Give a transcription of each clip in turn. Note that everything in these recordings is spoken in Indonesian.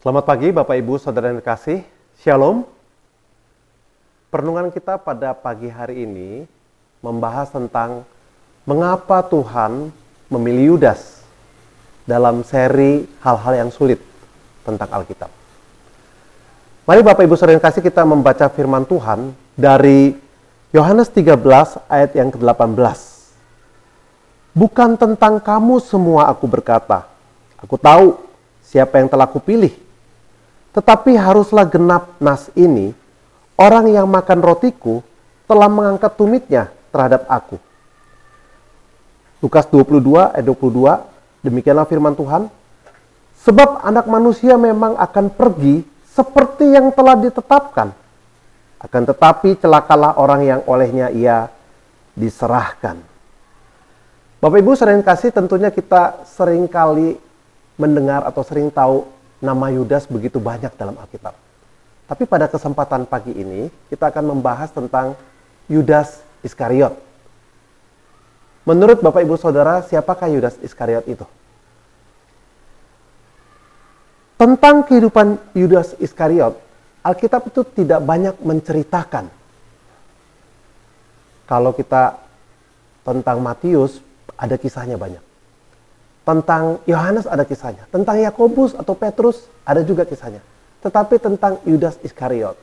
Selamat pagi Bapak Ibu Saudara yang terkasih, Shalom. Perenungan kita pada pagi hari ini membahas tentang mengapa Tuhan memilih Yudas dalam seri hal-hal yang sulit tentang Alkitab. Mari Bapak Ibu Saudara yang terkasih, kita membaca firman Tuhan dari Yohanes 13 ayat yang ke-18. Bukan tentang kamu semua aku berkata, aku tahu siapa yang telah kupilih. Tetapi haruslah genap nas ini, orang yang makan rotiku telah mengangkat tumitnya terhadap aku. Lukas 22 ayat 22, demikianlah firman Tuhan. Sebab anak manusia memang akan pergi seperti yang telah ditetapkan. Akan tetapi celakalah orang yang olehnya ia diserahkan. Bapak Ibu sering kasih, tentunya kita sering kali mendengar atau sering tahu nama Yudas begitu banyak dalam Alkitab. Tapi pada kesempatan pagi ini, kita akan membahas tentang Yudas Iskariot. Menurut Bapak Ibu Saudara, siapakah Yudas Iskariot itu? Tentang kehidupan Yudas Iskariot, Alkitab itu tidak banyak menceritakan. Kalau kita tentang Matius, ada kisahnya banyak. Tentang Yohanes ada kisahnya. Tentang Yakobus atau Petrus ada juga kisahnya. Tetapi tentang Yudas Iskariot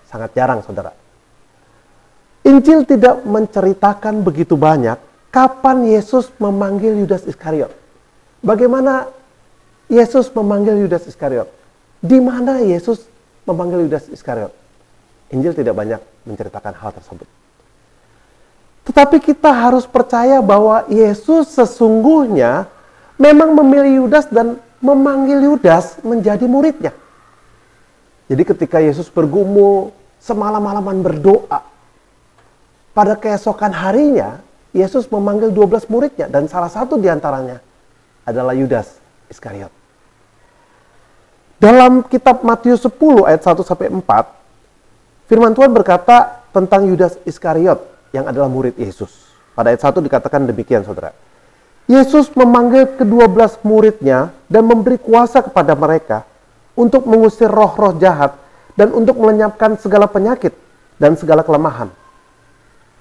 sangat jarang, saudara. Injil tidak menceritakan begitu banyak kapan Yesus memanggil Yudas Iskariot. Bagaimana Yesus memanggil Yudas Iskariot? Di mana Yesus memanggil Yudas Iskariot? Injil tidak banyak menceritakan hal tersebut. Tetapi kita harus percaya bahwa Yesus sesungguhnya memang memilih Yudas dan memanggil Yudas menjadi muridnya. Jadi ketika Yesus bergumul semalam-malaman berdoa, pada keesokan harinya Yesus memanggil 12 muridnya dan salah satu diantaranya adalah Yudas Iskariot. Dalam kitab Matius 10 ayat 1-4, firman Tuhan berkata tentang Yudas Iskariot yang adalah murid Yesus. Pada ayat 1 dikatakan demikian, saudara. Yesus memanggil ke-12 muridnya dan memberi kuasa kepada mereka untuk mengusir roh-roh jahat dan untuk melenyapkan segala penyakit dan segala kelemahan.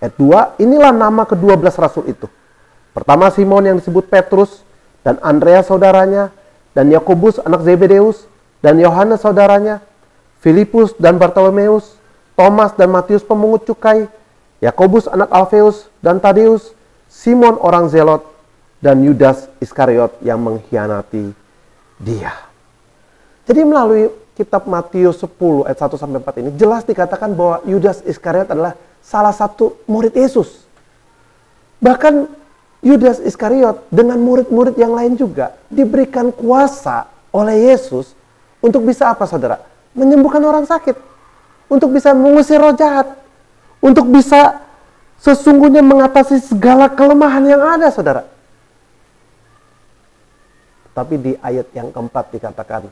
Ayat 2, inilah nama ke-12 rasul itu. Pertama Simon yang disebut Petrus, dan Andreas saudaranya, dan Yakobus anak Zebedeus, dan Yohanes saudaranya, Filipus dan Bartolomeus, Thomas dan Matius pemungut cukai, Yakobus anak Alfeus dan Tadeus, Simon orang Zelot, dan Yudas Iskariot yang mengkhianati dia. Jadi melalui kitab Matius 10 ayat 1-4 ini jelas dikatakan bahwa Yudas Iskariot adalah salah satu murid Yesus. Bahkan Yudas Iskariot dengan murid-murid yang lain juga diberikan kuasa oleh Yesus untuk bisa apa, saudara? Menyembuhkan orang sakit, untuk bisa mengusir roh jahat, untuk bisa sesungguhnya mengatasi segala kelemahan yang ada, saudara. Tapi di ayat yang keempat dikatakan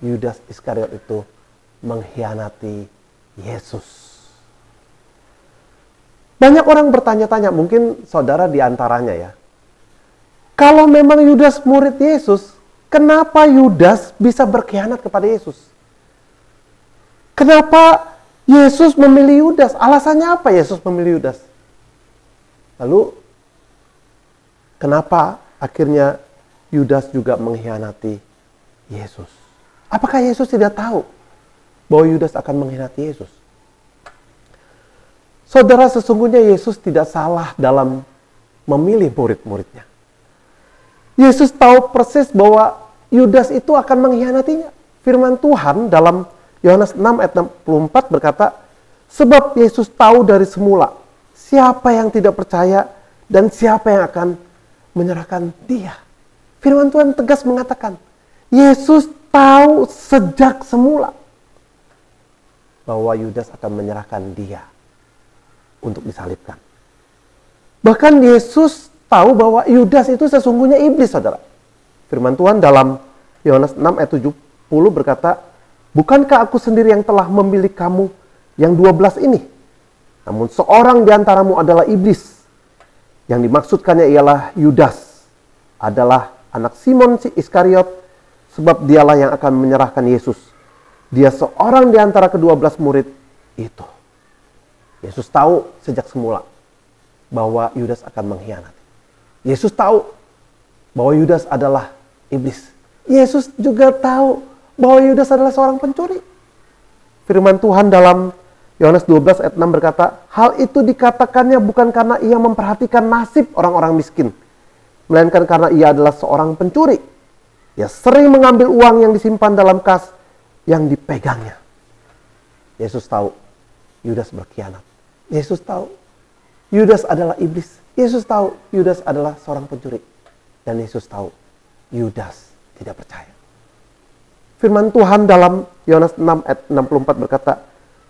Yudas Iskariot itu mengkhianati Yesus. Banyak orang bertanya-tanya, mungkin saudara diantaranya ya. Kalau memang Yudas murid Yesus, kenapa Yudas bisa berkhianat kepada Yesus? Kenapa Yesus memilih Yudas? Alasannya apa Yesus memilih Yudas? Lalu, kenapa akhirnya Yudas juga mengkhianati Yesus? Apakah Yesus tidak tahu bahwa Yudas akan mengkhianati Yesus? Saudara, sesungguhnya Yesus tidak salah dalam memilih murid-muridnya. Yesus tahu persis bahwa Yudas itu akan mengkhianatinya. Firman Tuhan dalam Yohanes 6 ayat 64 berkata, sebab Yesus tahu dari semula siapa yang tidak percaya dan siapa yang akan menyerahkan dia. Firman Tuhan tegas mengatakan, Yesus tahu sejak semula bahwa Yudas akan menyerahkan dia untuk disalibkan. Bahkan Yesus tahu bahwa Yudas itu sesungguhnya iblis, saudara. Firman Tuhan dalam Yohanes 6 ayat 70 berkata, bukankah aku sendiri yang telah memilih kamu yang 12 ini? Namun seorang di antaramu adalah iblis. Yang dimaksudkannya ialah Yudas. Adalah anak Simon si Iskariot, sebab dialah yang akan menyerahkan Yesus. Dia seorang di antara ke-12 murid itu. Yesus tahu sejak semula bahwa Yudas akan mengkhianati. Yesus tahu bahwa Yudas adalah iblis. Yesus juga tahu bahwa Yudas adalah seorang pencuri. Firman Tuhan dalam Yohanes 12 ayat 6 berkata, hal itu dikatakannya bukan karena ia memperhatikan nasib orang-orang miskin, melainkan karena ia adalah seorang pencuri. Ia sering mengambil uang yang disimpan dalam kas yang dipegangnya. Yesus tahu Yudas berkhianat. Yesus tahu Yudas adalah iblis. Yesus tahu Yudas adalah seorang pencuri. Dan Yesus tahu Yudas tidak percaya. Firman Tuhan dalam Yohanes 6 ayat 64 berkata,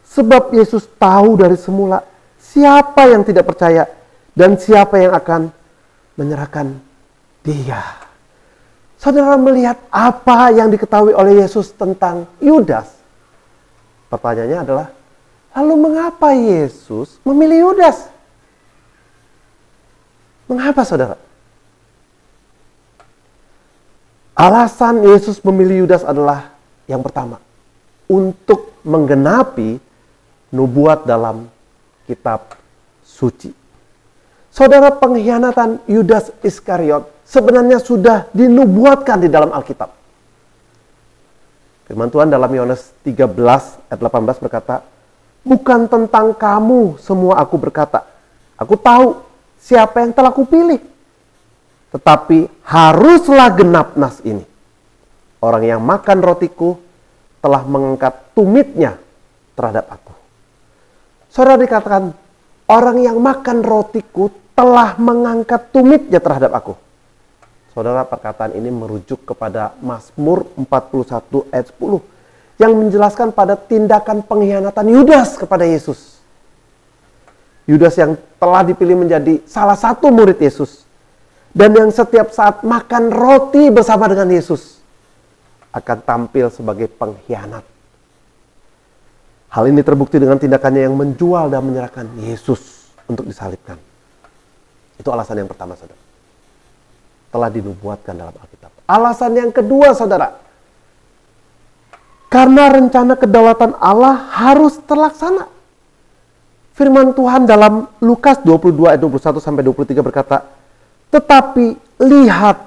sebab Yesus tahu dari semula siapa yang tidak percaya dan siapa yang akan menyerahkan dia. Saudara melihat apa yang diketahui oleh Yesus tentang Yudas? Pertanyaannya adalah, lalu mengapa Yesus memilih Yudas? Mengapa, saudara? Alasan Yesus memilih Yudas adalah yang pertama, untuk menggenapi nubuat dalam kitab suci. Saudara, pengkhianatan Yudas Iskariot sebenarnya sudah dinubuatkan di dalam Alkitab. Firman Tuhan dalam Yohanes 13 ayat 18 berkata, bukan tentang kamu semua aku berkata, aku tahu siapa yang telah kupilih. Tetapi haruslah genap nas ini. Orang yang makan rotiku telah mengangkat tumitnya terhadap aku. Saudara, dikatakan, orang yang makan rotiku telah mengangkat tumitnya terhadap aku. Saudara, perkataan ini merujuk kepada Mazmur 41 ayat 10. Yang menjelaskan pada tindakan pengkhianatan Yudas kepada Yesus. Yudas yang telah dipilih menjadi salah satu murid Yesus. Dan yang setiap saat makan roti bersama dengan Yesus akan tampil sebagai pengkhianat. Hal ini terbukti dengan tindakannya yang menjual dan menyerahkan Yesus untuk disalibkan. Itu alasan yang pertama, saudara. Telah dinubuatkan dalam Alkitab. Alasan yang kedua, saudara. Karena rencana kedaulatan Allah harus terlaksana. Firman Tuhan dalam Lukas 22 ayat 21 sampai 23 berkata, tetapi lihat,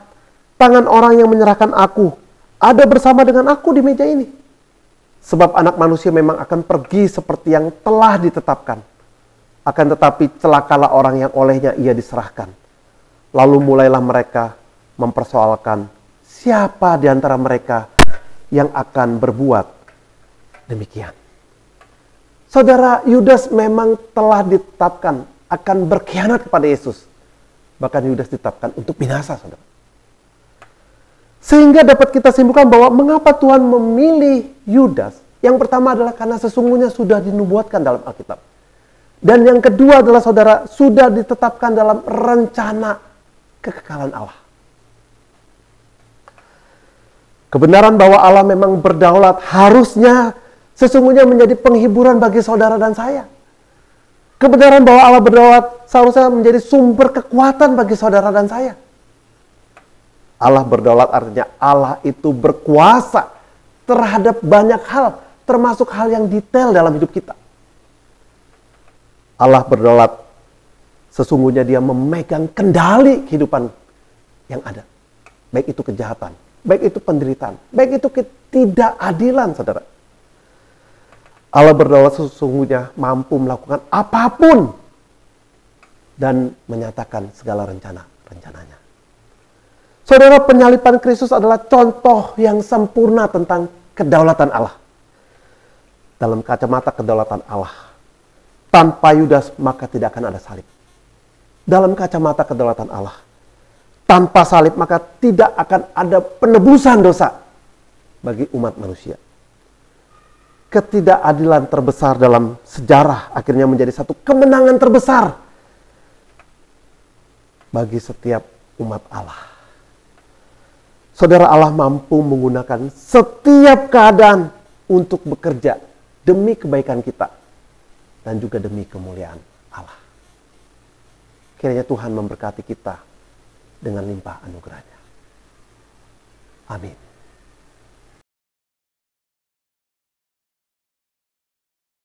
tangan orang yang menyerahkan aku ada bersama dengan aku di meja ini. Sebab anak manusia memang akan pergi seperti yang telah ditetapkan. Akan tetapi celakalah orang yang olehnya ia diserahkan. Lalu mulailah mereka mempersoalkan siapa di antara mereka yang akan berbuat demikian. Saudara, Yudas memang telah ditetapkan akan berkhianat kepada Yesus. Bahkan Yudas ditetapkan untuk binasa, saudara. Sehingga dapat kita simpulkan bahwa mengapa Tuhan memilih Yudas. Yang pertama adalah karena sesungguhnya sudah dinubuatkan dalam Alkitab. Dan yang kedua adalah, saudara, sudah ditetapkan dalam rencana kekekalan Allah. Kebenaran bahwa Allah memang berdaulat harusnya sesungguhnya menjadi penghiburan bagi saudara dan saya. Kebenaran bahwa Allah berdaulat seharusnya menjadi sumber kekuatan bagi saudara dan saya. Allah berdaulat artinya Allah itu berkuasa terhadap banyak hal, termasuk hal yang detail dalam hidup kita. Allah berdaulat sesungguhnya dia memegang kendali kehidupan yang ada. Baik itu kejahatan, baik itu penderitaan, baik itu ketidakadilan, saudara. Allah berdaulat sesungguhnya mampu melakukan apapun dan menyatakan segala rencananya. Saudara, penyaliban Kristus adalah contoh yang sempurna tentang kedaulatan Allah. Dalam kacamata kedaulatan Allah, tanpa Yudas maka tidak akan ada salib. Dalam kacamata kedaulatan Allah, tanpa salib maka tidak akan ada penebusan dosa bagi umat manusia. Ketidakadilan terbesar dalam sejarah akhirnya menjadi satu kemenangan terbesar bagi setiap umat Allah. Saudara, Allah mampu menggunakan setiap keadaan untuk bekerja demi kebaikan kita dan juga demi kemuliaan Allah. Kiranya Tuhan memberkati kita dengan limpah anugerahnya. Amin.